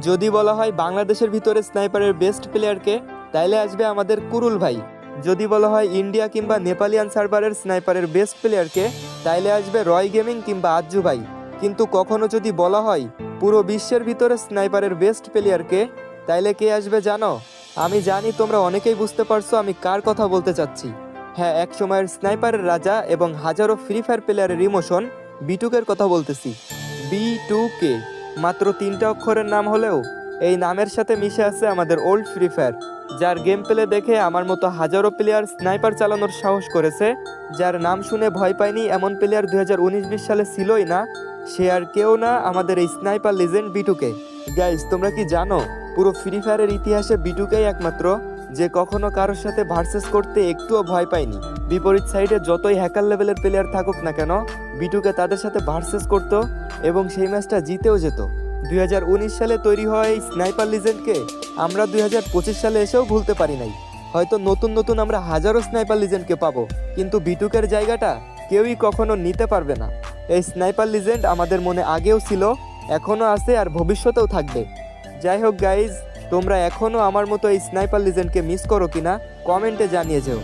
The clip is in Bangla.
যদি বলা হয় বাংলাদেশের ভিতরে স্নাইপারের বেস্ট প্লেয়ারকে, তাইলে আসবে আমাদের কুরুল ভাই। যদি বলা হয় ইন্ডিয়া কিংবা নেপালিয়ান সার্ভারের স্নাইপারের বেস্ট প্লেয়ারকে, তাইলে আসবে রয় গেমিং কিংবা আজ্জু ভাই। কিন্তু কখনো যদি বলা হয় পুরো বিশ্বের ভিতরে স্নাইপারের বেস্ট প্লেয়ারকে, তাইলে কে আসবে জানো? আমি জানি তোমরা অনেকেই বুঝতে পারছো আমি কার কথা বলতে চাচ্ছি। হ্যাঁ, এক সময়ের স্নাইপারের রাজা এবং হাজারো ফ্রি ফায়ার প্লেয়ারের ইমোশন বিটুকের কথা বলতেছি। B2K মাত্র 3টা অক্ষরের নাম হলেও এই নামের সাথে মিশে আছে আমাদের ওল্ড ফ্রি ফায়ার, যার গেম প্লে দেখে আমার মতো হাজারো প্লেয়ার স্নাইপার চালানোর সাহস করেছে। যার নাম শুনে ভয় পায়নি এমন প্লেয়ার 2019-20 সালে ছিলই না। সে আর কেউ না, আমাদের এই স্নাইপার লিজেন্ড B2K। গাইজ, তোমরা কি জানো পুরো ফ্রি ফায়ারের ইতিহাসে B2K একমাত্র যে কখনো কারোর সাথে ভার্সেস করতে একটুও ভয় পায়নি। বিপরীত সাইডে যতই হ্যাকার লেভেলের প্লেয়ার থাকুক না কেন, B2K তাদের সাথে ভার্সেস করতো এবং সেই ম্যাচটা জিতেও যেত। 2019 সালে তৈরি হওয়া এই স্নাইপার লিজেন্ডকে আমরা 2025 সালে এসেও ভুলতে পারি নাই। হয়তো নতুন নতুন আমরা হাজারো স্নাইপার লিজেন্ডকে পাবো, কিন্তু B2Kর জায়গাটা কেউই কখনো নিতে পারবে না। এই স্নাইপার লিজেন্ড আমাদের মনে আগেও ছিল, এখনও আছে আর ভবিষ্যতেও থাকবে। যাই হোক গাইজ, তোমরা এখনও আমার মতো এই স্নাইপার লিজেন্ডকে মিস করো কিনা কমেন্টে জানিয়ে যেও।